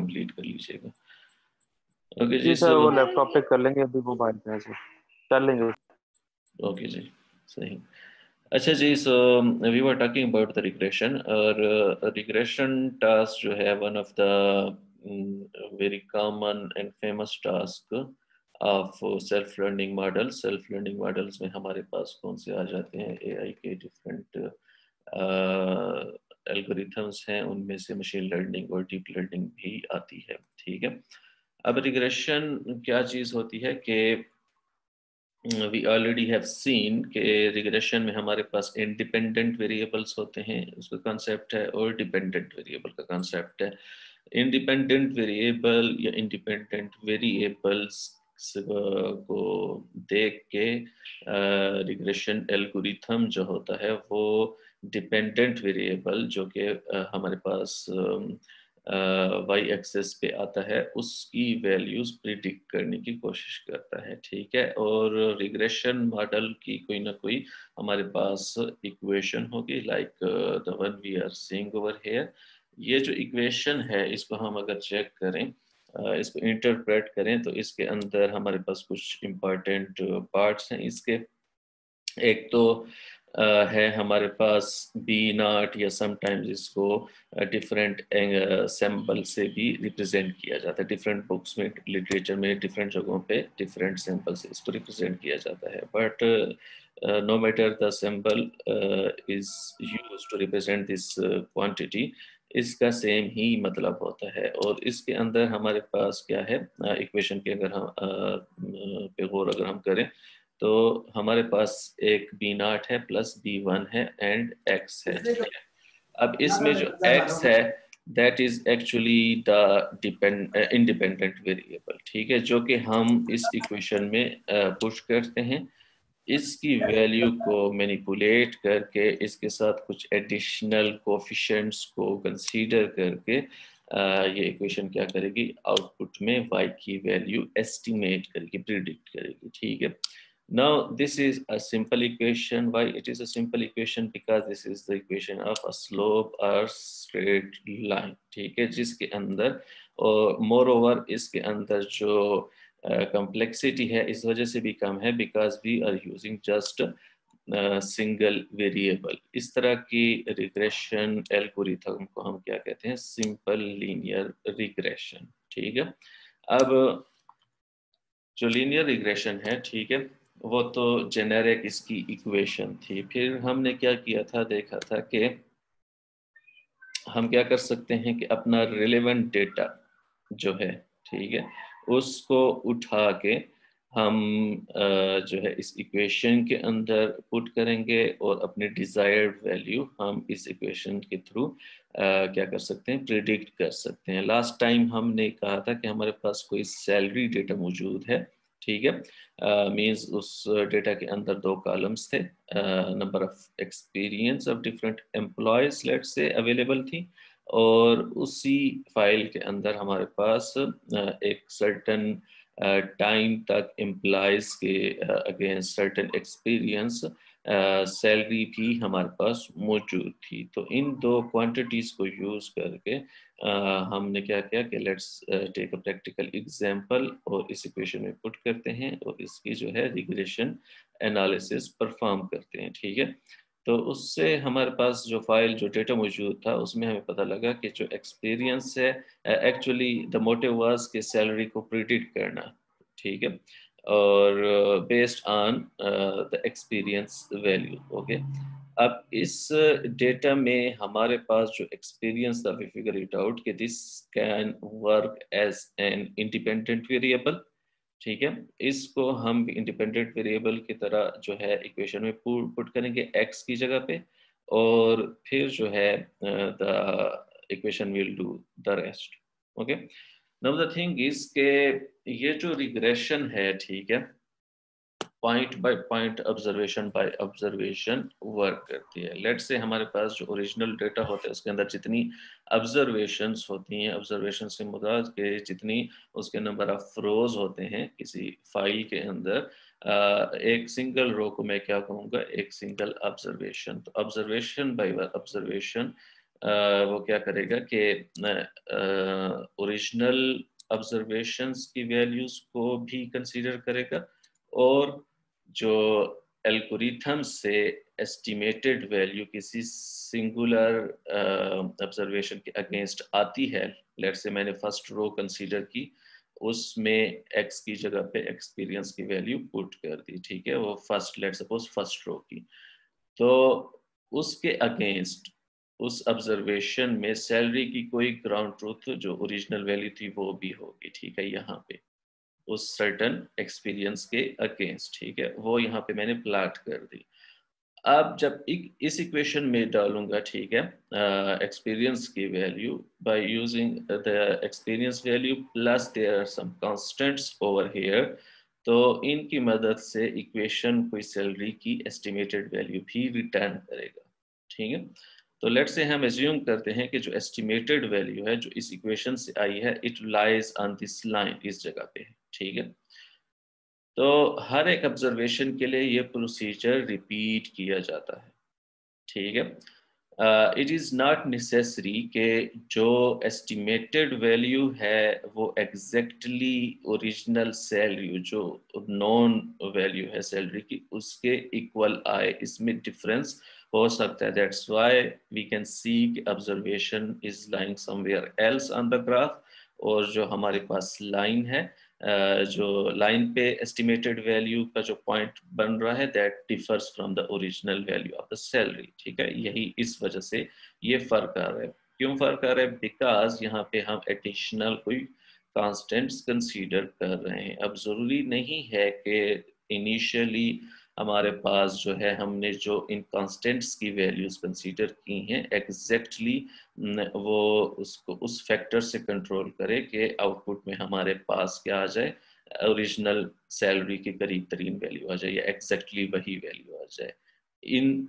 Complete कर लीजिएगा। Okay जी जी, sir, वो लैपटॉप पे कर लेंगे, अभी मोबाइल पे है सर, कर लेंगे। ओके जी, सही। अच्छा जी, so we were talking about the regression, और रिग्रेशन टास्क जो है one of the very common and famous task of self learning models. Self learning models में हमारे पास कौन से आ जाते हैं? एआई के डिफरेंट एल्गोरिथम्स हैं, उनमें से मशीन लर्निंग और डीप लर्निंग भी आती है, ठीक है। अब रिग्रेशन क्या चीज़ होती है कि वी ऑलरेडी हैव सीन कि रिग्रेशन में हमारे पास इंडिपेंडेंट वेरिएबल्स होते हैं, उसका कॉन्सेप्ट है, और डिपेंडेंट वेरिएबल का कॉन्सेप्ट है। इंडिपेंडेंट वेरिएबल या इंडिपेंडेंट वेरिएबल्स को देख के रिग्रेशन एल्गोरिथम जो होता है वो डिपेंडेंट वेरिएबल जो कि हमारे पास वाई एक्सेस पे आता है उसकी वैल्यूज प्रिडिक्ट करने की कोशिश करता है, ठीक है। और रिग्रेशन मॉडल की कोई ना कोई हमारे पास इक्वेशन होगी, like the one we are seeing over here. ये जो इक्वेशन है इसको हम अगर चेक करें, इसको इंटरप्रेट करें, तो इसके अंदर हमारे पास कुछ इम्पॉर्टेंट पार्ट्स हैं इसके। एक तो है हमारे पास बी नॉट, या समटाइम्स इसको डिफरेंट सिंबल से भी रिप्रेजेंट किया जाता है। डिफरेंट बुक्स में, लिटरेचर में, डिफरेंट जगहों पे डिफरेंट सिंबल से इसको रिप्रेजेंट किया जाता है, but no matter the symbol is used to represent this quantity, इसका सेम ही मतलब होता है। और इसके अंदर हमारे पास क्या है, इक्वेशन के अगर हम पे गौर अगर हम करें, तो हमारे पास एक बी नॉट है प्लस बी वन है एंड एक्स है, ठीक है। अब इसमें जो एक्स है that is actually the independent variable, ठीक है, जो कि हम इस इक्वेशन में पुश करते हैं। इसकी वैल्यू को मैनिपुलेट करके इसके साथ कुछ एडिशनल कोफिशिएंट्स को कंसीडर करके ये इक्वेशन क्या करेगी, आउटपुट में y की वैल्यू एस्टिमेट करेगी, प्रिडिक्ट करेगी, ठीक है। Now this is a simple equation. Why it is a simple equation? Because this is the equation of a slope or straight line, ठीक है, जिसके अंदर और moreover इसके अंदर जो complexity है इस वजह से भी कम है, because we are using just single variable. इस तरह की रिग्रेशन एल्गोरिथम को हम क्या कहते हैं, सिंपल लीनियर रिग्रेशन, ठीक है। अब जो लीनियर रिग्रेशन है, ठीक है, वो तो जेनेरिक इसकी इक्वेशन थी। फिर हमने क्या किया था, देखा था कि हम क्या कर सकते हैं कि अपना रिलेवेंट डेटा जो है, ठीक है, उसको उठा के हम जो है इस इक्वेशन के अंदर पुट करेंगे और अपने डिज़ायर्ड वैल्यू हम इस इक्वेशन के थ्रू क्या कर सकते हैं, प्रिडिक्ट कर सकते हैं। लास्ट टाइम हमने कहा था कि हमारे पास कोई सैलरी डेटा मौजूद है, ठीक है, मीन्स उस डेटा के अंदर दो कॉलम्स थे, number of experience of different employees let's say available थी, और उसी फाइल के अंदर हमारे पास एक सर्टन टाइम तक एम्प्लॉयज के अगेंस्ट सर्टन एक्सपीरियंस सैलरी भी हमारे पास मौजूद थी। तो इन दो क्वांटिटीज को यूज करके हमने क्या किया कि let's take a practical example और इस इक्वेशन में पुट करते हैं और इसकी जो है रिग्रेशन एनालिसिस परफॉर्म करते हैं, ठीक है। तो उससे हमारे पास जो फाइल जो डेटा मौजूद था उसमें हमें पता लगा कि जो एक्सपीरियंस है, एक्चुअली द मोटिव वाज कि सैलरी को प्रिडिक्ट करना, ठीक है, और based on the experience value, okay. अब इस डेटा में हमारे पास जो एक्सपीरियंस था, वी फिगर इट आउट कि this can work as an independent variable, ठीक है। इसको हम इंडिपेंडेंट वेरिएबल की तरह जो है इक्वेशन में पुट करेंगे x की जगह पे, और फिर जो है the equation will do the rest, okay. Now the thing is के ये जो रिग्रेशन है, ठीक है, point by point, observation by observation work करती है। लेट्स से हमारे पास जो ओरिजिनल डेटा होता है उसके अंदर जितनी ऑब्जर्वेशंस होती हैं, ऑब्जर्वेशन से मुराद के जितनी उसके नंबर ऑफ रोज होते हैं किसी फाइल के अंदर, एक सिंगल रो को मैं क्या कहूँगा, एक सिंगल ऑब्जर्वेशन। तो ऑब्जर्वेशन बाय ऑब्जर्वेशन वो क्या करेगा कि ओरिजिनल ऑब्जर्वेशंस की वैल्यूज को भी कंसीडर करेगा और जो एल्गोरिथम से एस्टिमेटेड वैल्यू किसी सिंगुलर ऑब्जर्वेशन के अगेंस्ट आती है, लेट से मैंने फर्स्ट रो कंसीडर की, उसमें x की जगह पे एक्सपीरियंस की वैल्यू पुट कर दी, ठीक है, वो first, let suppose first row की, तो उसके अगेंस्ट उस ऑब्जर्वेशन में सैलरी की कोई ग्राउंड ट्रूथ जो ओरिजिनल वैल्यू थी वो भी होगी, ठीक है, यहाँ पे उस सर्टन एक्सपीरियंस के अगेंस्ट, ठीक है, वो यहाँ पे मैंने प्लाट कर दी। अब जब इस इक्वेशन में डालूंगा, ठीक है, एक्सपीरियंस की value by using the experience value plus there are some constants over here, तो इनकी मदद से इक्वेशन कोई सैलरी की एस्टिमेटेड वैल्यू भी रिटर्न करेगा, ठीक है। तो लेट से हम एज्यूम करते हैं कि जो एस्टिमेटेड वैल्यू है जो इस इक्वेशन से आई है, it lies on this line, इस जगह पे है, ठीक है। तो हर एक ऑब्जर्वेशन के लिए ये प्रोसीजर रिपीट किया जाता है, ठीक है। इट इज़ नॉट नेसेसरी कि जो एस्टिमेटेड वैल्यू है वो एग्जैक्टली ओरिजिनल सैलरी जो नॉन वैल्यू है सैलरी की उसके इक्वल आए, इसमें डिफरेंस हो सकता है। That's why we can see कि observation is lying somewhere else on the graph, और जो हमारे पास लाइन है, जो लाइन पे एस्टिमेटेड वैल्यू का जो पॉइंट बन रहा है that differs from the original value of the salary, ठीक है। यही इस वजह से ये फर्क आ रहा है। क्यों फर्क आ रहा है? बिकॉज यहाँ पे हम एडिशनल कोई कांस्टेंट्स कंसीडर कर रहे हैं। अब ज़रूरी नहीं है कि इनिशियली हमारे पास जो है हमने जो इन कांस्टेंट्स की वैल्यूज कंसीडर की हैं एग्जैक्टली वो उसको उस फैक्टर से कंट्रोल करे कि आउटपुट में हमारे पास क्या आ जाए, ओरिजिनल सैलरी के करीब तरीन वैल्यू आ जाए या एग्जैक्टली वही वैल्यू आ जाए। इन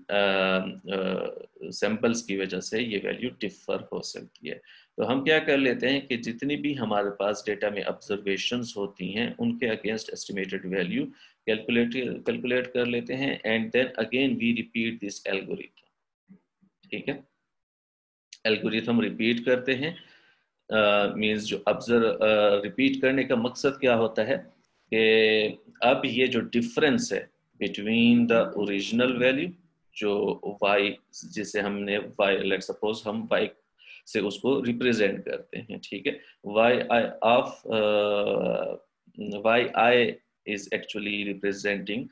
सैंपल्स की वजह से ये वैल्यू डिफर हो सकती है। तो हम क्या कर लेते हैं कि जितनी भी हमारे पास डेटा में ऑब्जर्वेशंस होती हैं उनके अगेंस्ट एस्टिमेटेड वैल्यू कैलकुलेट कर लेते हैं and then again we repeat this algorithm, ठीक है। एल्गोरिथम रिपीट करते हैं, मींस जो ऑब्जर्व रिपीट करने का मकसद क्या होता है कि अब ये जो डिफरेंस है बिटवीन द ओरिजिनल वैल्यू जो y, जिसे हमने y, लेट सपोज हम y से उसको रिप्रेजेंट करते हैं, ठीक है, Y I of Y I is actually representing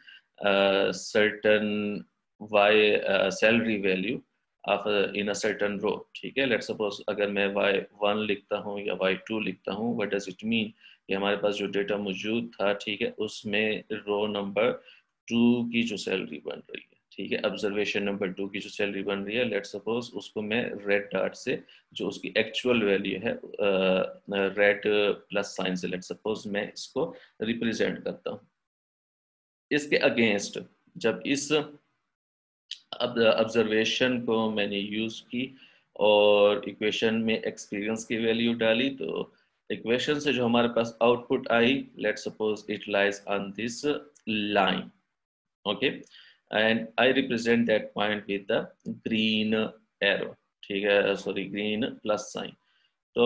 certain Y salary value of in a certain row, ठीक है। लेट सपोज अगर मैं y1 लिखता हूँ या y2 लिखता हूँ, व्हाट डज इट मीन कि हमारे पास जो डेटा मौजूद था, ठीक है, उसमें रो नंबर 2 की जो सैलरी बन रही है, ठीक है, ऑब्जर्वेशन नंबर 2 की जो सैलरी बन रही है, लेट सपोज उसको मैं रेड डॉट से जो उसकी एक्चुअल वैल्यू है रेड प्लस साइन से लेट सपोज मैं इसको रिप्रेजेंट करता हूँ। इसके अगेंस्ट जब इस ऑब्जर्वेशन को मैंने यूज की और इक्वेशन में एक्सपीरियंस की वैल्यू डाली, तो इक्वेशन से जो हमारे पास आउटपुट आई, let suppose it lies on this line, okay, and I represent that point with the green arrow, ठीक है, सॉरी ग्रीन प्लस साइन। तो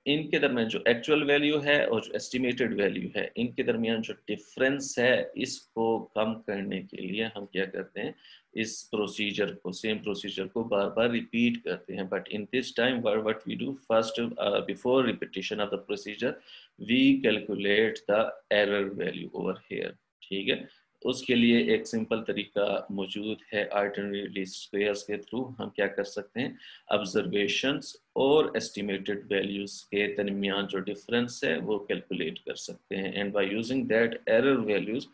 इनके दरमियान जो एक्चुअल वैल्यू है और जो एस्टिमेटेड वैल्यू है, इनके दरमियान जो डिफरेंस है, इसको कम करने के लिए हम क्या करते हैं, इस प्रोसीजर को, सेम प्रोसीजर को बार बार रिपीट करते हैं। But in this time what we do first, before repetition of the procedure we calculate the error value over here, ठीक है। उसके लिए एक सिंपल तरीका मौजूद है, अल्टरनेट लीस्ट स्क्वेयर्स के थ्रू हम क्या कर सकते हैं, ऑब्जर्वेशंस और एस्टिमेटेड वैल्यूज के दरमियान जो डिफरेंस है वो कैलकुलेट कर सकते हैं, and by using that error values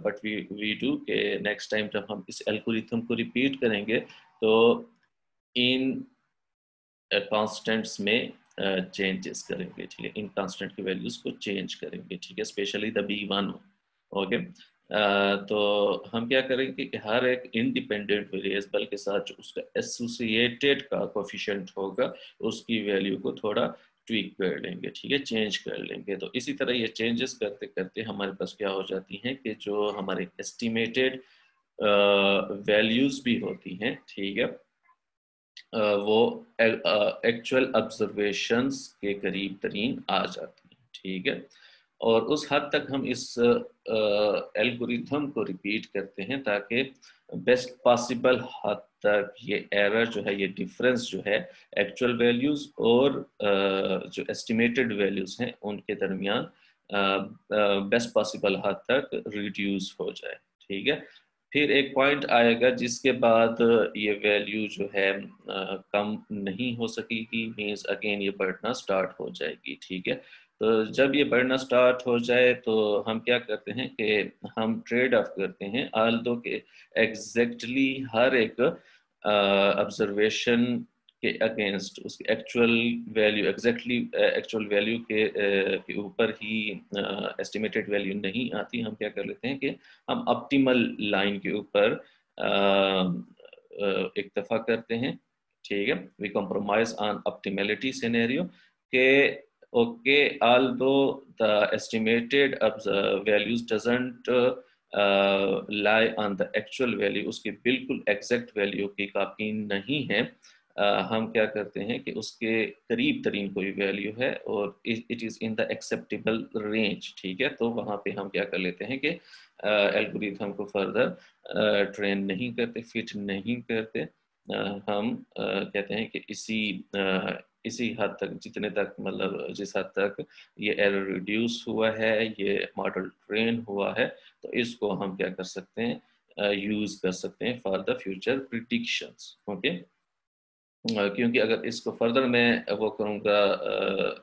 but we do के नेक्स्ट टाइम जब हम इस एल्गोरिथम को रिपीट करेंगे तो इन कांस्टेंट्स में चेंजेस करेंगे, ठीक है, इन कांस्टेंट की वैल्यूज को चेंज करेंगे, ठीक है, स्पेशली द B1, ओके। तो हम क्या करेंगे कि हर एक इंडिपेंडेंट वेरिएबल के साथ जो उसका एसोसिएटेड का कोफिशिएंट होगा उसकी वैल्यू को थोड़ा ट्वीक कर लेंगे, ठीक है, चेंज कर लेंगे। तो इसी तरह ये चेंजेस करते करते हमारे पास क्या हो जाती हैं कि जो हमारे एस्टिमेटेड वैल्यूज भी होती हैं, ठीक है, वो एक्चुअल ऑब्जर्वेशंस के करीब तरीन आ जाती है, ठीक है। और उस हद तक हम इस एल्गोरिथम को रिपीट करते हैं ताकि बेस्ट पॉसिबल हद तक ये एरर जो है, ये डिफरेंस जो है एक्चुअल वैल्यूज़ और जो एस्टिमेटेड वैल्यूज़ हैं उनके दरमियान बेस्ट पॉसिबल हद तक रिड्यूस हो जाए, ठीक है। फिर एक पॉइंट आएगा जिसके बाद ये वैल्यू जो है कम नहीं हो सकेगी, मीन्स अगेन ये बढ़ना स्टार्ट हो जाएगी, ठीक है। तो जब ये बढ़ना स्टार्ट हो जाए तो हम क्या करते हैं कि हम ट्रेड ऑफ करते हैं, आल्दो के एग्जैक्टली हर एक ऑब्जर्वेशन के अगेंस्ट उसकी actual value exactly actual value के ऊपर ही एस्टिमेटेड वैल्यू नहीं आती। हम क्या कर लेते हैं कि हम ऑप्टिमल लाइन के ऊपर इक्तफा करते हैं, ठीक है। We compromise on optimality scenario के okay although the estimated values doesn't lie on the actual value, उसकी बिल्कुल एग्जैक्ट वैल्यू की कॉपी नहीं है, हम क्या करते हैं कि उसके करीब तरीन कोई वैल्यू है और it is in the acceptable range, ठीक है। तो वहाँ पे हम क्या कर लेते हैं कि एल्गोरिथम को फर्दर ट्रेन नहीं करते, फिट नहीं करते, हम कहते हैं कि इसी हद तक, जितने तक मतलब जिस हद तक ये एरर रिड्यूस हुआ है, ये मॉडल ट्रेन हुआ है, तो इसको हम क्या कर सकते हैं, यूज़ कर सकते हैं for the future predictions, okay. क्योंकि अगर इसको फर्दर मैं वो करूँगा,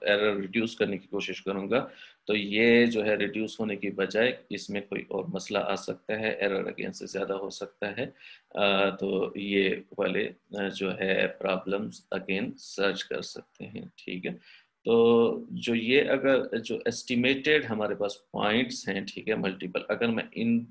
एरर रिड्यूस करने की कोशिश करूँगा, तो ये जो है रिड्यूस होने की बजाय इसमें कोई और मसला आ सकता है, एरर अगेन से ज़्यादा हो सकता है, तो ये वाले जो है प्रॉब्लम्स अगेन सर्च कर सकते हैं, ठीक है। तो जो ये अगर जो एस्टिमेटेड हमारे पास पॉइंट्स हैं, ठीक है, मल्टीपल, अगर मैं इन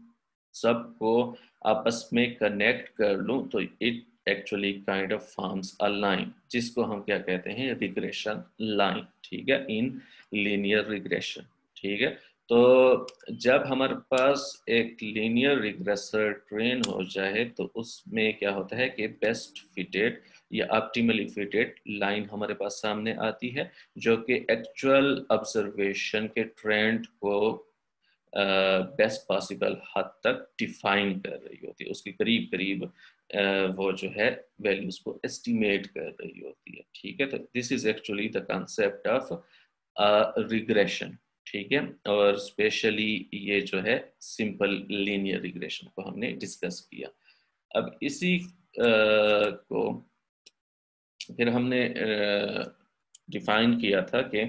सब को आपस में कनेक्ट कर लूँ तो it actually kind of forms a line, जिसको हम क्या कहते हैं, रिग्रेशन लाइन, ठीक है, इन लीनियर रिग्रेशन, ठीक है। तो जब हमारे पास एक लीनियर रिग्रेसर ट्रेन हो जाए तो उसमें क्या होता है कि बेस्ट फिटेड या ऑप्टिमली फिटेड लाइन हमारे पास सामने आती है, जो कि एक्चुअल ऑब्जर्वेशन के ट्रेंड को बेस्ट पॉसिबल हद तक डिफाइन कर रही होती है, उसके करीब करीब वो जो है वैल्यूज को एस्टिमेट कर रही होती है, ठीक है। तो this is actually the concept of regression, ठीक है। और स्पेशली ये जो है सिंपल लीनियर रिग्रेशन को हमने डिस्कस किया। अब इसी को फिर हमने डिफाइन किया था कि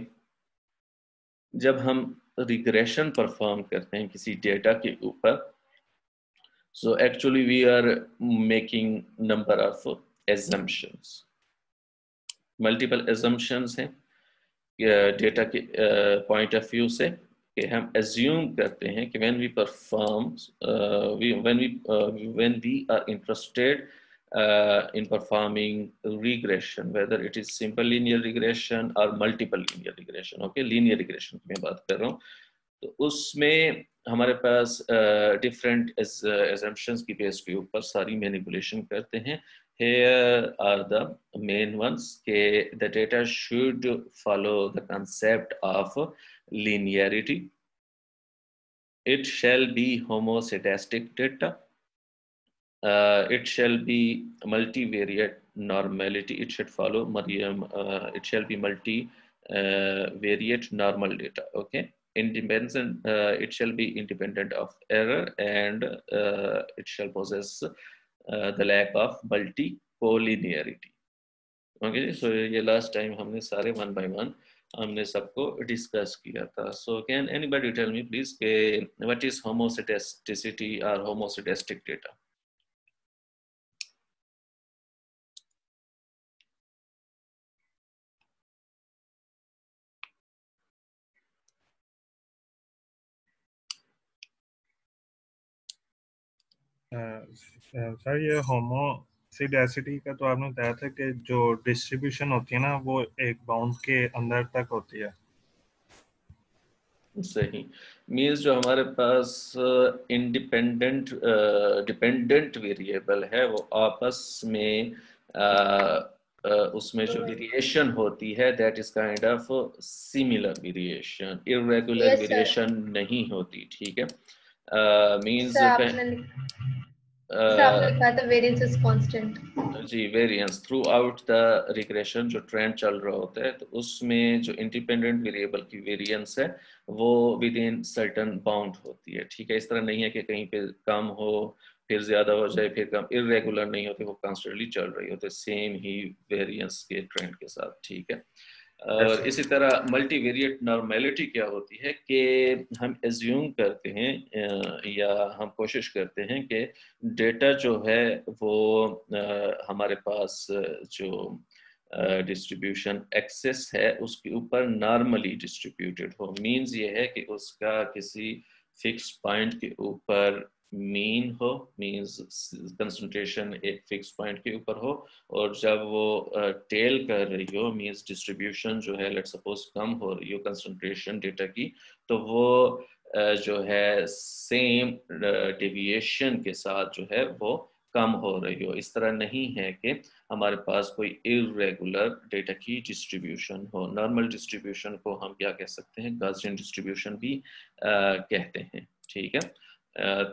जब हम रिग्रेशन परफॉर्म करते हैं किसी डेटा के ऊपर, so actually we are making number of assumptions, multiple assumptions हैं डेटा के पॉइंट ऑफ व्यू से, कि हम assume करते हैं कि when we perform when we are interested in performing regression, whether it is simple linear regression or multiple linear regression, okay, linear regression की मैं बात कर रहा हूँ, तो उसमें हमारे पास डिफरेंट assumptions की बेस के ऊपर सारी मैनिपुलेशन करते हैं। Here are the main ones के the data should follow the concept of linearity. It shall be homoscedastic data. It shall be multivariate normality. It should follow Mariam. It shall be multivariate normal data. Okay. Independent. It shall be independent of error, and it shall possess the lack of multicollinearity. Okay जी, so ये last time हमने सारे one by one हमने सबको discuss किया था। So can anybody tell me please के what is homoscedasticity और होमोसेस्टिक डेटा? सर ये होमोसिडेसिटी का तो आपने बताया था कि जो डिस्ट्रीब्यूशन होती है ना वो एक बाउंड के अंदर तक होती है। सही, मीन्स जो हमारे पास डिपेंडेंट वेरिएबल है वो आपस में उसमें जो वेरिएशन होती है that is kind of similar variation, irregular yes sir. Variation नहीं होती, ठीक है। मींस सर आपने लिखा था वेरिएंस इज कांस्टेंट। जी, variance throughout the regression जो ट्रेंड चल रहा होता है, तो उसमें जो इंडिपेंडेंट वेरिएबल की वेरिएंस है वो विद इन सर्टन बाउंड होती है, ठीक है। इस तरह नहीं है कि कहीं पे कम हो फिर ज्यादा हो जाए फिर कम, इरेगुलर नहीं होते, वो कॉन्स्टेंटली चल रही होते सेम ही वेरिएंस के ट्रेंड के साथ, ठीक है। और इसी तरह मल्टीवेरिएट नॉर्मेलिटी क्या होती है कि हम एज्यूम करते हैं या हम कोशिश करते हैं कि डेटा जो है वो हमारे पास जो डिस्ट्रीब्यूशन एक्सेस है उसके ऊपर नॉर्मली डिस्ट्रीब्यूटेड हो। मींस ये है कि उसका किसी फिक्स पॉइंट के ऊपर मीन हो, मींस कंसंट्रेशन एक फिक्स पॉइंट के ऊपर हो, और जब वो टेल कर रही हो मींस डिस्ट्रीब्यूशन जो है लेट्स सपोज कम हो रही हो कंसंट्रेशन डेटा की, तो वो जो है सेम डेविएशन के साथ जो है वो कम हो रही हो। इस तरह नहीं है कि हमारे पास कोई इरेगुलर डेटा की डिस्ट्रीब्यूशन हो। नॉर्मल डिस्ट्रीब्यूशन को हम क्या कह सकते हैं, गॉसियन डिस्ट्रीब्यूशन भी कहते हैं, ठीक है।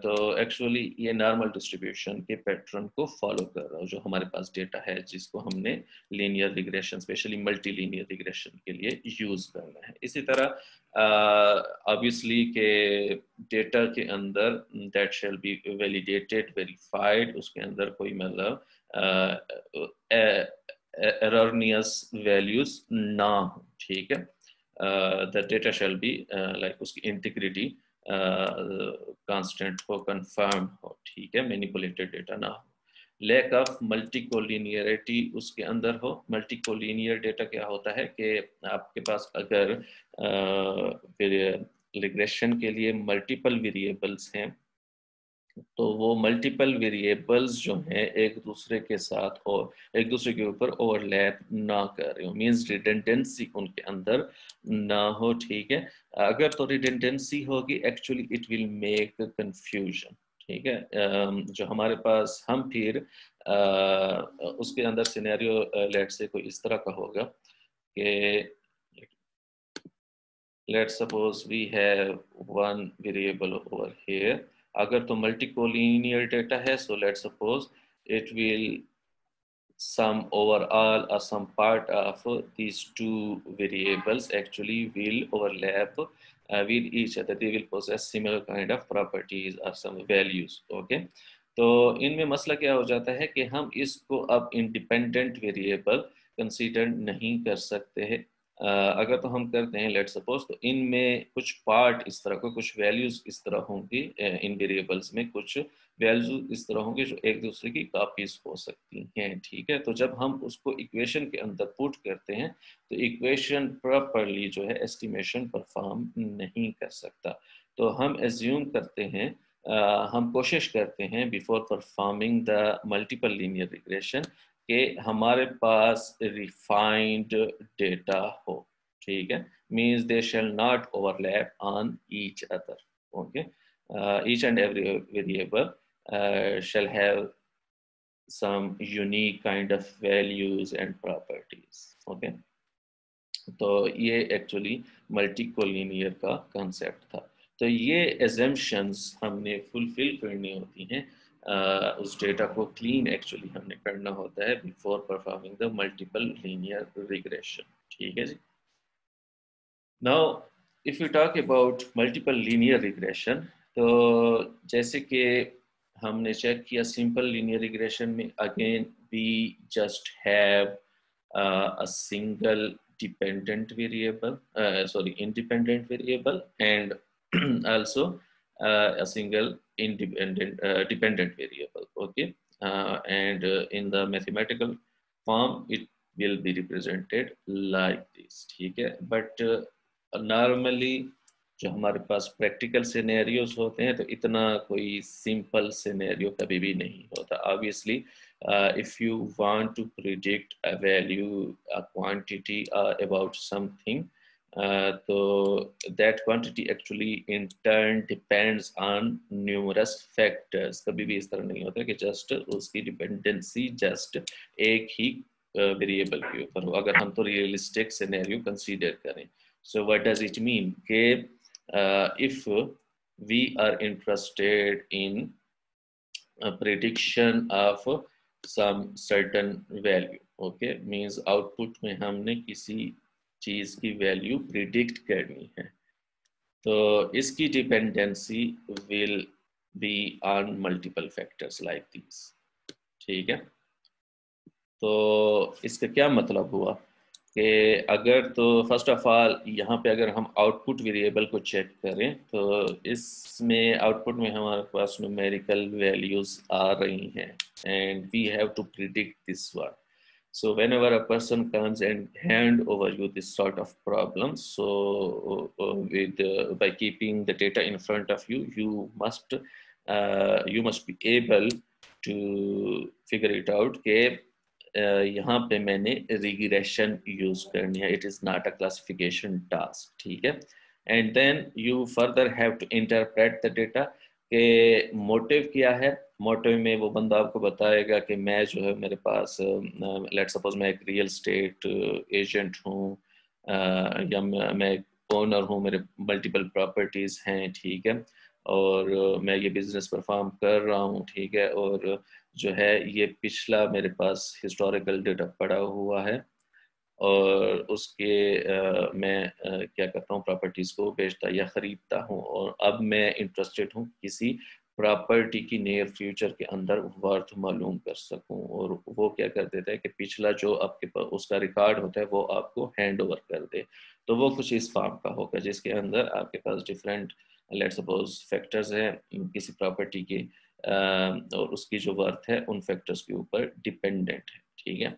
तो एक्चुअली ये नॉर्मल डिस्ट्रीब्यूशन के पैटर्न को फॉलो कर रहा है जो हमारे पास डेटा है जिसको हमने linear regression specially multi linear regression के लिए यूज करना है। इसी तरह ऑब्वियसली के डेटा के अंदर that shall be validated verified, उसके अंदर कोई मतलब एररनियस वैल्यूज ना हो, ठीक है। The data shall be like उसकी इंटीग्रिटी कांस्टेंट हो, कंफर्म हो, ठीक है, मैनिपुलेटेड डेटा ना हो। लैक ऑफ मल्टीकोलिनियरिटी उसके अंदर हो। मल्टीकोलिनियर डेटा क्या होता है कि आपके पास अगर रिग्रेशन के लिए मल्टीपल वेरिएबल्स हैं तो वो मल्टीपल वेरिएबल्स जो हैं एक दूसरे के साथ और एक दूसरे के ऊपर ओवरलैप ना कर रहे हो, मींस रिडंडेंसी उनके अंदर ना हो, ठीक है। अगर तो रिडंडेंसी होगी actually it will make confusion, ठीक है। जो हमारे पास हम फिर उसके अंदर सिनेरियो लेट से कोई इस तरह का होगा कि let's suppose we have one variable over here, अगर तो multicollinear data है so let's suppose it will sum over all or some part of these two variables actually will overlap with each other, they will possess similar kind of properties or some values, okay। तो इनमें मसला क्या हो जाता है कि हम इसको अब इंडिपेंडेंट वेरिएबल कंसीडर नहीं कर सकते हैं। अगर तो हम करते हैं लेट सपोज तो इनमें कुछ पार्ट इस तरह को, कुछ वैल्यूज इस तरह होंगी इन वेरिएबल्स में, कुछ वैल्यूज इस तरह होंगे जो एक दूसरे की कॉपीज हो सकती हैं, ठीक है। तो जब हम उसको इक्वेशन के अंदर पुट करते हैं तो इक्वेशन प्रॉपरली जो है एस्टिमेशन परफॉर्म नहीं कर सकता। तो हम एज्यूम करते हैं, हम कोशिश करते हैं before performing the multiple linear regression कि हमारे पास रिफाइंड डेटा हो, ठीक है। Means they shall not overlap on each other, okay. Each and every variable shall have some unique kind of values and properties, okay। तो ये actually मल्टीकोलिनियर का concept था। तो ये एजम्पशंस हमने फुलफिल करनी होती हैं, उस डेटा को क्लीन एक्चुअली हमने करना होता है before performing the multiple linear regression, ठीक है जी। Now if you talk about multiple linear regression, तो जैसे कि हमने चेक किया सिंपल लीनियर रिग्रेशन में again we just have a single dependent variable, independent variable, and also a single independent dependent variable, okay। And in the mathematical form it will be represented like this, ठीक है। but normally जो हमारे पास practical scenarios होते हैं तो इतना कोई simple scenario कभी भी नहीं होता। Obviously if you want to predict a value, a quantity about something, so that quantity actually in turn depends on numerous factors। कभी भी इस तरह नहीं होता कि just उसकी dependency just एक ही वेरिएबल के ऊपर हो, अगर हम तो रियलिस्टिक सिनेरियो कंसीडर करें. So what does it mean के if we are interested in prediction of some certain value. Okay, means output में हमने किसी चीज की वैल्यू प्रिडिक्ट करनी है, तो इसकी dependency will be on multiple factors like this. ठीक है, तो इसका क्या मतलब हुआ कि अगर तो फर्स्ट ऑफ ऑल यहाँ पे अगर हम आउटपुट वेरिएबल को चेक करें तो इसमें आउटपुट में हमारे पास न्यूमेरिकल वैल्यूज आ रही हैं and we have to predict this one. So whenever a person comes and hand over you this sort of problem, so by keeping the data in front of you, you must be able to figure it out कि यहाँ पे मैंने regression use करनी है. It is not a classification task. ठीक है, and then you further have to interpret the data के motive क्या है. मोटिव में वो बंदा आपको बताएगा कि मैं जो है मेरे पास लेट्स सपोज मैं एक रियल स्टेट एजेंट हूँ या मैं एक ओनर हूँ, मेरे मल्टीपल प्रॉपर्टीज़ हैं. ठीक है, और मैं ये बिजनेस परफॉर्म कर रहा हूँ. ठीक है, और जो है ये पिछला मेरे पास हिस्टोरिकल डेटा पड़ा हुआ है और उसके मैं क्या करता हूँ, प्रॉपर्टीज़ को बेचता या ख़रीदता हूँ, और अब मैं इंटरेस्टेड हूँ किसी प्रॉपर्टी की नियर फ्यूचर के अंदर वर्थ मालूम कर सकूं. और वो क्या कर देता है कि पिछला जो आपके पास उसका रिकॉर्ड होता है वो आपको हैंड ओवर कर दे. तो वो कुछ इस फॉर्म का होगा जिसके अंदर आपके पास डिफरेंट लेट्स सपोज फैक्टर्स हैं किसी प्रॉपर्टी के और उसकी जो वर्थ है उन फैक्टर्स के ऊपर डिपेंडेंट है. ठीक है,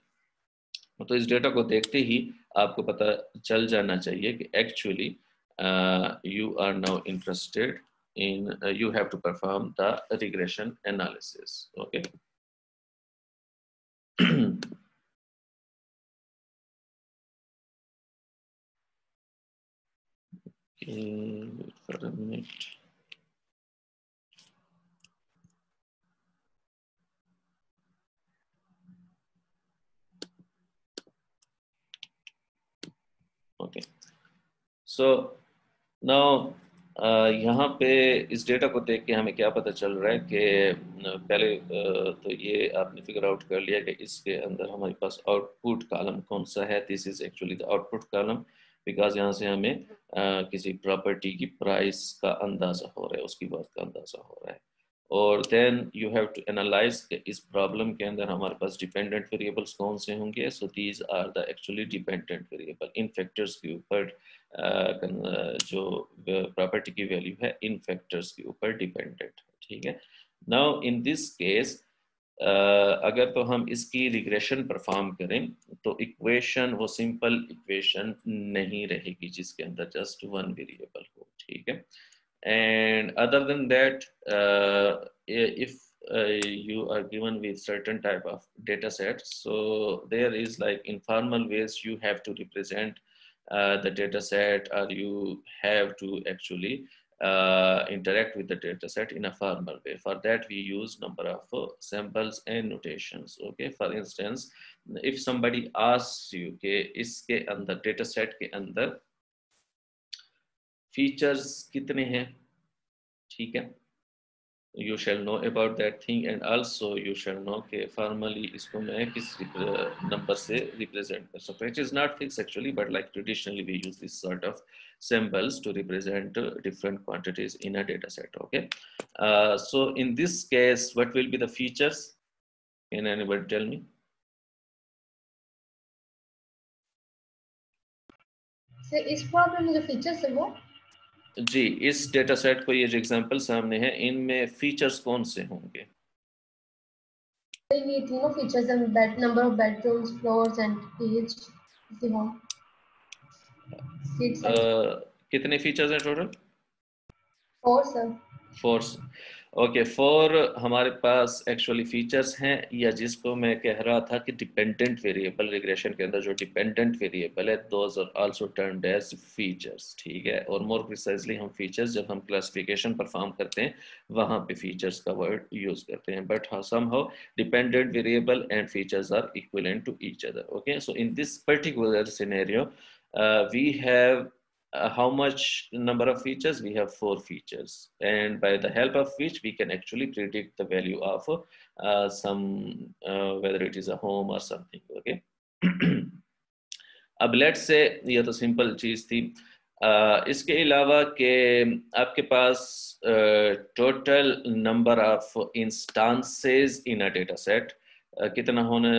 तो इस डेटा को देखते ही आपको पता चल जाना चाहिए कि actually you are now interested in you have to perform the regression analysis. Okay. Wait for a minute. Okay, so now यहाँ पे इस डेटा को देख के हमें क्या पता चल रहा है कि पहले तो ये आपने फिगर आउट कर लिया कि इसके अंदर हमारे पास आउटपुट कॉलम कौन सा है. This is actually the output column because यहाँ से हमें किसी प्रॉपर्टी की प्राइस का अंदाज़ा हो रहा है, उसकी वर्थ का अंदाज़ा हो रहा है. और then you have to analyse कि इस प्रॉब्लम के अंदर हमारे पास डिपेंडेंट वेरिएबल्स कौन से होंगे. So these are the actually dependent variable. इन फैक्टर्स के ऊपर जो प्रॉपर्टी की वैल्यू है इन फैक्टर्स के ऊपर डिपेंडेंट है. ठीक है, नाउ इन दिस केस अगर तो हम इसकी रिग्रेशन परफॉर्म करें तो इक्वेशन वो सिंपल इक्वेशन नहीं रहेगी जिसके अंदर जस्ट वन वेरिएबल हो. ठीक है, and other than that if you are given with certain type of data sets, so there is like informal ways you have to represent the data set, or you have to actually interact with the data set in a formal way. For that we use number of samples and notations. Okay, for instance if somebody asks you कि इसके अंदर data set के अंदर features कितने हैं. ठीक है, you shall know about that thing and also you shall know कि formally इसको मैं किस नंबर से represent कर सकता हूँ. It is not fixed actually, but like traditionally we use this sort of symbols to represent different quantities in a data set. Okay, so in this case what will be the features? Can anybody tell me? So इस problem में जो features है वो जी, इस data set को ये जो example सामने है इनमें फीचर्स कौन से होंगे? ये तीनों फीचर्स हैं, bed number of bedrooms, floors and age of the home. कितने फीचर्स हैं टोटल? 4 सर. 4. ओके, फोर हमारे पास एक्चुअली फीचर्स हैं, या जिसको मैं कह रहा था कि डिपेंडेंट वेरिएबल, रिग्रेशन के अंदर जो डिपेंडेंट वेरिएबल है those are also termed as features, ठीक है। और मोर प्रिसाइजली हम फीचर्स जब हम क्लासिफिकेशन परफॉर्म करते हैं वहाँ पे फीचर्स का वर्ड यूज करते हैं, but somehow dependent variable and features are equivalent to each other. Okay, so in this particular scenario we have how much number of features? We have 4 features, and by the help of which we can actually predict the value of some whether it is a home or something. Okay. अब let's say ये तो simple चीज थी। इसके अलावा के आपके पास total number of instances in a data set कितना होने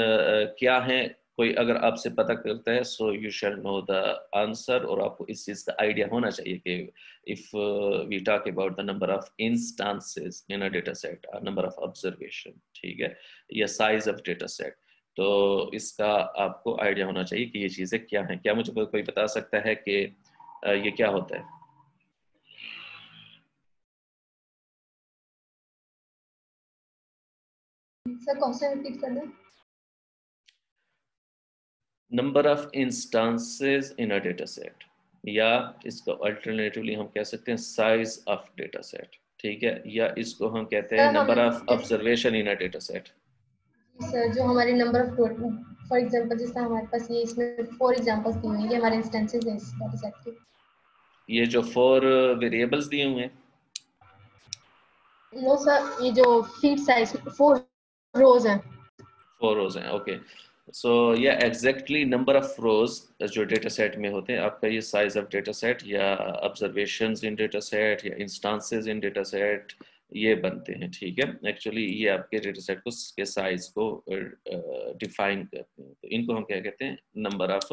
क्या है, कोई अगर आपसे पता करता है so you shall know the answer, और आपको इस चीज़ का आइडिया होना चाहिए कि if we talk about the number of instances in a data set, number of observation, ठीक है, या साइज ऑफ डेटा सेट, तो इसका आपको आइडिया होना चाहिए कि ये चीज़ें क्या हैं। क्या मुझे कोई बता सकता है कि ये क्या होता है? सर क्वेश्चन रिपीट कर दें। Number of instances in a data set, या इसको अल्टरनेटिवली हम कह सकते हैं साइज ऑफ डेटा सेट, ठीक है, या इसको हम कहते हैं सर हम number of observation in a data set. Sir जो हमारे नंबर ऑफ फॉर एग्जांपल जैसे हमारे पास ये इसमें 4 एग्जांपल्स दी हुई है, ये हमारे इंस्टेंसेस हैं इस डेटा सेट के। ये जो 4 वेरिएबल्स दिए हुए हैं, नो सर, ये जो फीट साइज 4 रोज हैं। 4 रोज हैं। ओके, सो या एग्जैक्टली नंबर ऑफ रोज जो डेटा सेट में होते हैं, आपका ये साइज ऑफ डेटा सेट या ऑब्जर्वेशंस इन डेटा सेट या इंस्टांसेस इन डेटा सेट ये बनते हैं, ठीक है। एक्चुअली ये आपके डेटा सेट को के साइज को डिफाइन करते हैं, तो इनको हम क्या कहते हैं, नंबर ऑफ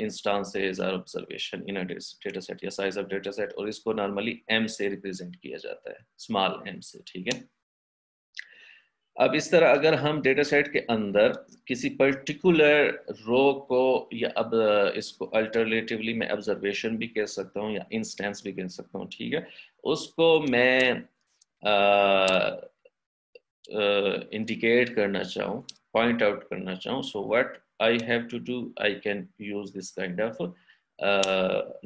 इंस्टांसेस और observation in a data set या साइज ऑफ डेटा सेट, और इसको नॉर्मली एम से रिप्रेजेंट किया जाता है, स्मॉल एम से, ठीक है। अब इस तरह अगर हम डेटा सेट के अंदर किसी पर्टिकुलर रो को, या अब इसको अल्टरनेटिवली मैं ऑब्जर्वेशन भी कह सकता हूँ या इंस्टेंस भी कह सकता हूँ, ठीक है, उसको मैं इंडिकेट करना चाहूँ, पॉइंट आउट करना चाहूँ, so what I have to do, I can use this kind of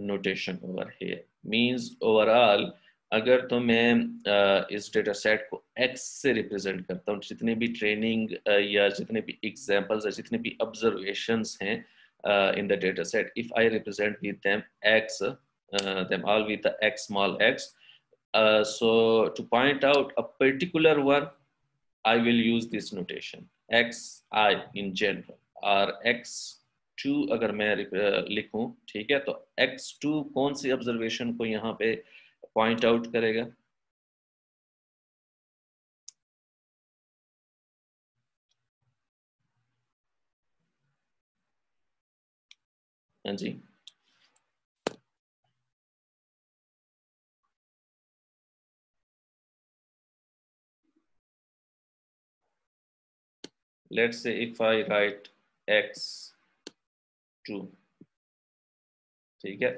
notation over here. Means overall अगर तो मैं इस डेटा सेट को x से रिप्रेजेंट करता हूँ, जितने भी ट्रेनिंग या जितने भी एग्जांपल्स या जितने भी ऑब्जर्वेशंस हैं in the data set, if I represent with them x, them all with the x small x, so to point out a particular one I will use this notation xi in general, और x2 अगर मैं लिखूं, ठीक है, तो x2 कौन सी observation को यहाँ पे पॉइंट आउट करेगा? हाँ जी, let's say if I write x2, ठीक है,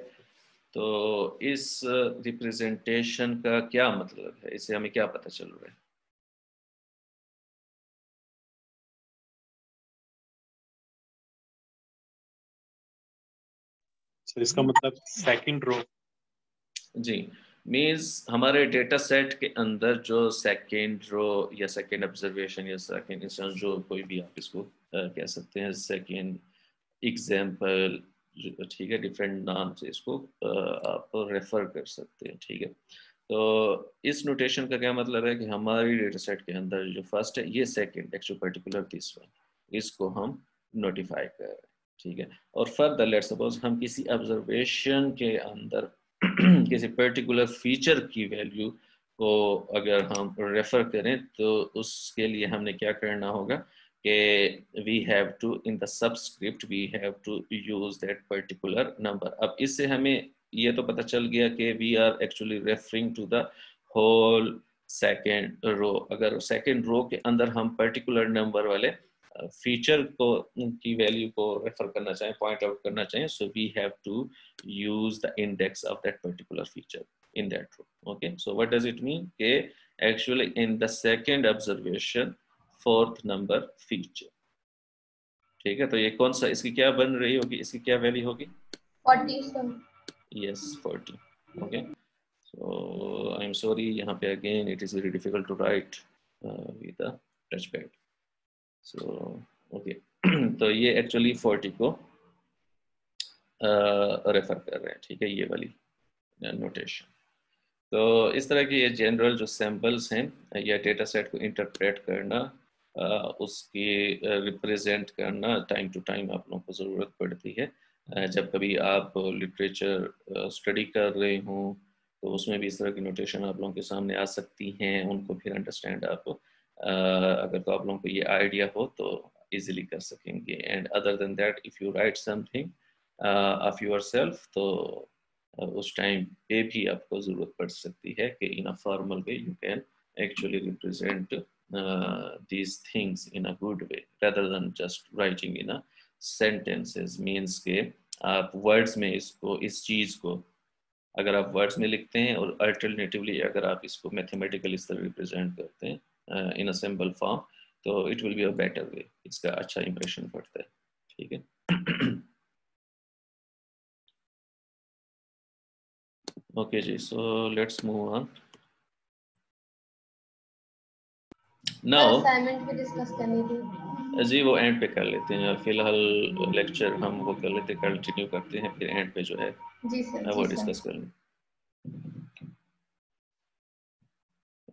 तो इस रिप्रेजेंटेशन का क्या मतलब है, इससे हमें क्या पता चल रहा है? तो इसका मतलब सेकंड रो। जी, मीन्स हमारे डेटा सेट के अंदर जो सेकेंड रो या सेकेंड ऑब्जर्वेशन या सेकेंड इंस्टेंस, जो कोई भी आप इसको कह सकते हैं, सेकेंड एग्जाम्पल, ठीक है, डिफरेंट नाम से इसको आप रेफर कर सकते हैं, ठीक है। तो इस नोटेशन का क्या मतलब है कि हमारी डेटा सेट के अंदर जो फर्स्ट है ये second actually particular this one, इसको हम नोटिफाई कर रहे हैं, ठीक है। और फर्दर लेट सपोज हम किसी ऑब्जर्वेशन के अंदर किसी पर्टिकुलर फीचर की वैल्यू को अगर हम रेफर करें, तो उसके लिए हमने क्या करना होगा कि we have to in the subscript we have to use that particular number. अब इससे हमें ये तो पता चल गया कि we are actually referring to the whole second row. अगर सेकेंड रो के अंदर हम पर्टिकुलर नंबर वाले फीचर को की वैल्यू को रेफर करना चाहें, पॉइंट आउट करना चाहें, so we have to use the index of that particular feature in that row. Okay, so what does it mean? Okay, actually in the second observation, fourth number feature. ठीक है, तो ये कौन सा, इसकी क्या बन रही होगी, इसकी क्या वैल्यू होगी? 40 sir. Yes, 40. Okay, so I'm sorry, यहाँ पे again it is very difficult to write with a touchpad. So okay, तो ये actually 40 को रेफर कर रहे हैं, ठीक है, ये वाली नोटेशन। तो इस तरह की ये जनरल जो सैम्पल्स हैं या डेटा सेट को इंटरप्रेट करना, उसकी रिप्रेजेंट करना टाइम टू टाइम आप लोगों को ज़रूरत पड़ती है। जब कभी आप लिटरेचर स्टडी कर रहे हों तो उसमें भी इस तरह की नोटेशन आप लोगों के सामने आ सकती हैं, उनको फिर अंडरस्टैंड आप अगर तो आप लोगों को ये आइडिया हो तो इजीली कर सकेंगे। And other than that if you right something of yourself तो उस टाइम पे भी आपको ज़रूरत पड़ सकती है कि in a formal way you can actually represent these things in a good way rather than just writing in a sentences। means के आप words में इसको, इस चीज़ को अगर आप words में लिखते हैं और alternatively अगर आप इसको mathematical इस तरह represent करते हैं in a symbol form तो it will be a better way, इसका अच्छा impression पड़ता है, ठीक है। Okay जी, so let's move on now। Assignment भी डिस्कस करनी थी जी, वो एंड पे कर लेते हैं, फिलहाल लेक्चर हम वो कर लेते, कंटिन्यू करते हैं, फिर एंड पे जो है जी सर। वो जी डिस्कस सर। कर लें।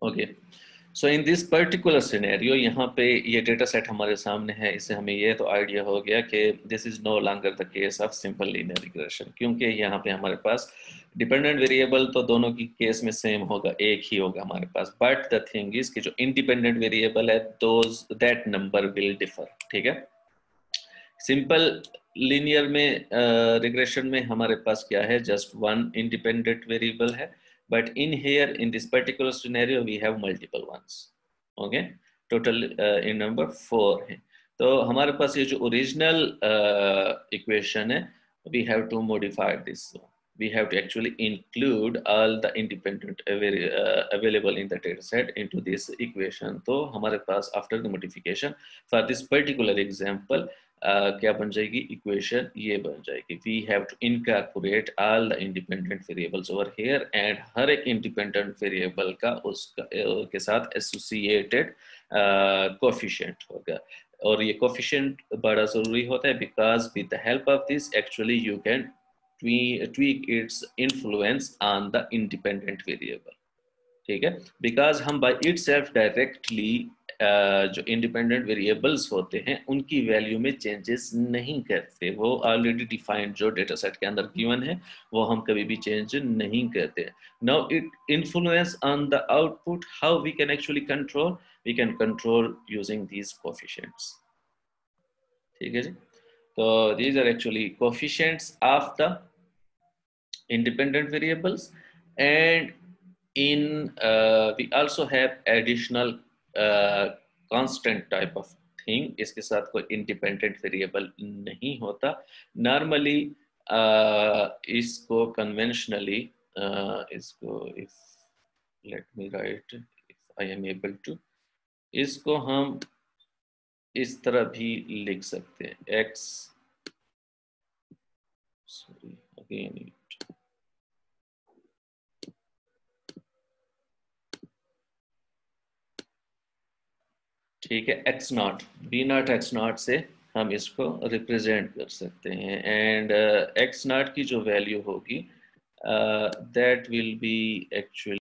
Okay, so in this particular scenario, यहाँ पे ये डेटा सेट हमारे सामने है, इससे हमें ये तो आइडिया हो गया कि this is no longer the case of simple linear regression, क्योंकि यहाँ पे हमारे पास डिपेंडेंट वेरिएबल तो दोनों की केस में सेम होगा, एक ही होगा हमारे पास, बट द थिंग इज कि जो इंडिपेंडेंट वेरिएबल है those that number will differ, ठीक है। सिंपल लीनियर में रिग्रेशन में हमारे पास क्या है, जस्ट वन इंडिपेंडेंट वेरिएबल है, but in here in this particular scenario we have multiple ones, okay, total in number 4 है। तो हमारे पास ये जो ओरिजिनल इक्वेशन है, we have to modify this, we have to actually include all the independent available in the data set into this equation। तो हमारे पास after the modification for this particular example क्या बन जाएगी, इक्वेशन ये बन जाएगी, we have to incorporate all the independent variables over here and हर एक इंडिपेंडेंट वेरिएबल का उसका के साथ एसोसिएटेड कोएफिशिएंट होगा, और ये कोएफिशिएंट बड़ा ज़रूरी होता है because with the help of this actually you can tweak its influence on the independent variable, ठीक है, बिकॉज हम बाई इट सेल्फ डायरेक्टली जो इंडिपेंडेंट वेरिएबल्स होते हैं उनकी वैल्यू में चेंजेस नहीं करते, वो ऑलरेडी डिफाइंड जो डेटा सेट के अंदर गिवन है वो हम कभी भी चेंज नहीं करते। Now it influence on the output, how we can actually control, we can control using these coefficients, ठीक है जी। तो these are actually coefficients of the independent variables, and in we also have additional constant type of thing, इसके साथ कोई independent variable नहीं होता normally. इसको conventionally इसको if let me write if I am able to, इसको हम इस तरह भी लिख सकते हैं, x sorry again ठीक है, x not be not x not से हम इसको रिप्रेजेंट कर सकते हैं, एंड x नॉट की जो वैल्यू होगी दैट विल बी एक्चुअली